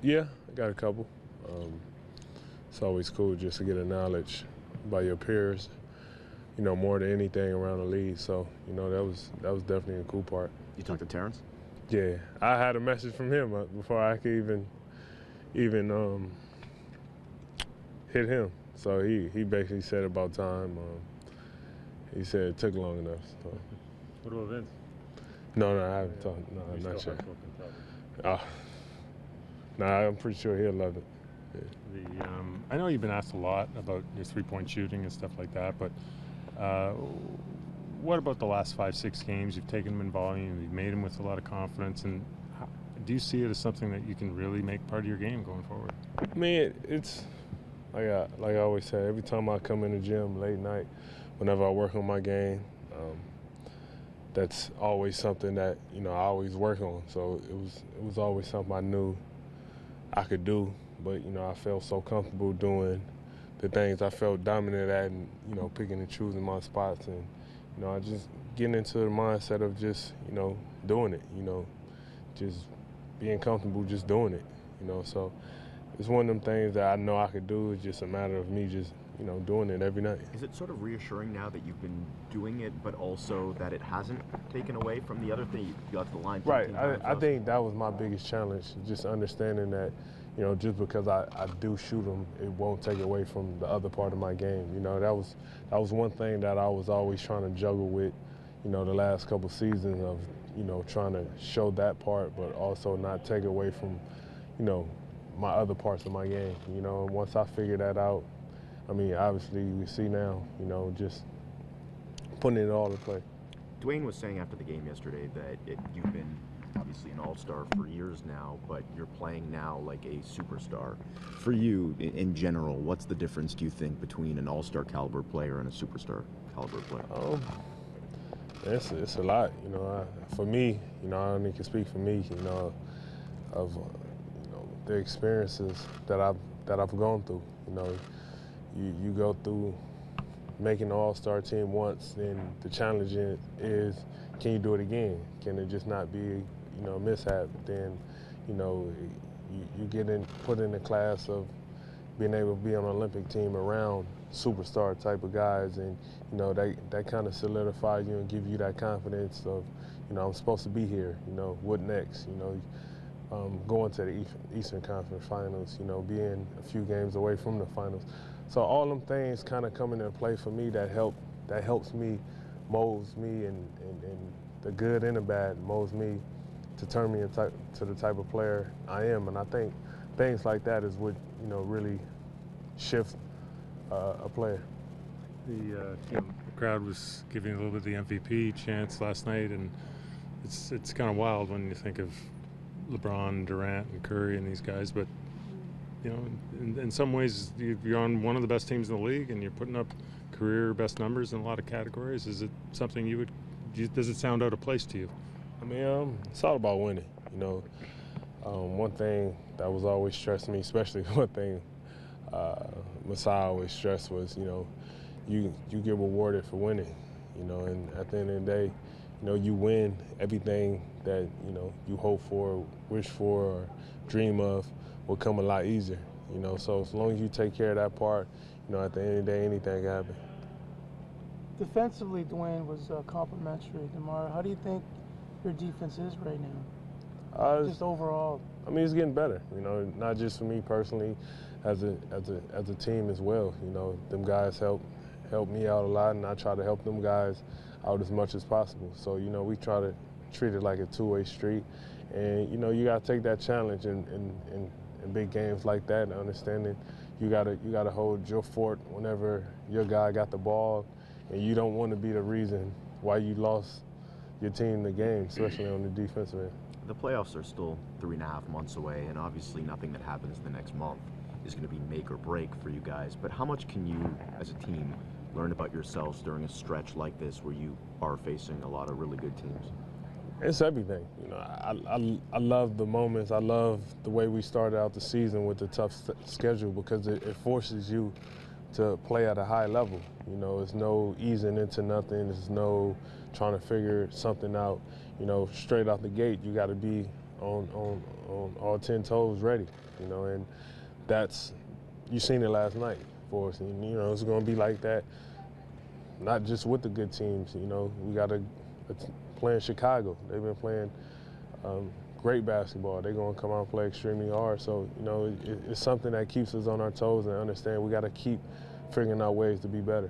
Yeah, I got a couple. It's always cool just to get acknowledged by your peers, more than anything around the league. So, that was definitely a cool part. You talked to Terrence? Yeah, I had a message from him before I could even hit him. So he basically said about time. He said it took long enough. So. What about Vince? No, I haven't talked. No, You not still yet. have spoken, probably. I'm pretty sure he'll love it. Yeah. I know you've been asked a lot about your three-point shooting and stuff like that, but what about the last 5-6 games? You've taken them in volume, you've made them with a lot of confidence, and do you see it as something that you can really make part of your game going forward? I mean, it's like I always say, every time I come in the gym late night, whenever I work on my game, that's always something that I always work on. So it was always something I knew I could do, but I felt so comfortable doing the things I felt dominant at, and picking and choosing my spots, and I just getting into the mindset of just doing it, just being comfortable just doing it, so it's one of them things that I know I could do. It's just a matter of me just doing it every night. Is it sort of reassuring now that you've been doing it, but also that it hasn't taken away from the other thing? You got to the line. Right. I think that was my biggest challenge, just understanding that, just because I do shoot them, it won't take away from the other part of my game. That was one thing that I was always trying to juggle with, the last couple seasons of, trying to show that part, but also not take away from, my other parts of my game. And once I figured that out, I mean, obviously we see now, just putting it all in play. Dwayne was saying after the game yesterday that you've been obviously an all-star for years now, but you're playing now like a superstar. For you, in general, what's the difference, do you think, between an all-star caliber player and a superstar caliber player? It's a lot, for me, I only can speak for me, of the experiences that I've gone through. You go through making the all-star team once, then the challenge is, can you do it again? Can it just not be, a mishap? Then, you get put in the class of being able to be on an Olympic team around superstar type of guys, and that kind of solidifies you and give you that confidence of, I'm supposed to be here. What next? Going to the Eastern Conference Finals, being a few games away from the finals. So all them things kind of come into play for me that helps me, molds me, and the good and the bad molds me to turn me into the type of player I am. And I think things like that is what really shifts a player. The crowd was giving a little bit of the MVP chance last night, and it's kind of wild when you think of LeBron, Durant, and Curry and these guys, but in some ways you're on one of the best teams in the league, and you're putting up career best numbers in a lot of categories. Is it something does it sound out of place to you? I mean, it's all about winning. One thing that was always stressing me, especially one thing Masai always stressed was, you get rewarded for winning, and at the end of the day, you win, everything that, you hope for, wish for, or dream of will come a lot easier, So as long as you take care of that part, at the end of the day, anything can happen. Defensively, Dwayne was complimentary. DeMar, how do you think your defense is right now? Just overall. I mean, it's getting better, not just for me personally, as a team as well. Them guys help me out a lot, and I try to help them guys out as much as possible. So, we try to treat it like a two-way street. And, you got to take that challenge in big games like that, and understanding you gotta hold your fort whenever your guy got the ball, and you don't want to be the reason why you lost your team the game, especially on the defensive end. The playoffs are still 3.5 months away, and obviously nothing that happens the next month is going to be make or break for you guys. But how much can you, as a team, learn about yourselves during a stretch like this where you are facing a lot of really good teams? It's everything. I love the moments. I love the way we started out the season with the tough schedule, because it forces you to play at a high level. It's no easing into nothing. There's no trying to figure something out. Straight out the gate, you got to be on on all 10 toes ready, you know, and you seen it last night for us. And, you know, it's going to be like that, not just with the good teams. You know, we got playing Chicago. They've been playing great basketball. They're going to come out and play extremely hard. So, you know, it's something that keeps us on our toes and understand we got to keep figuring out ways to be better.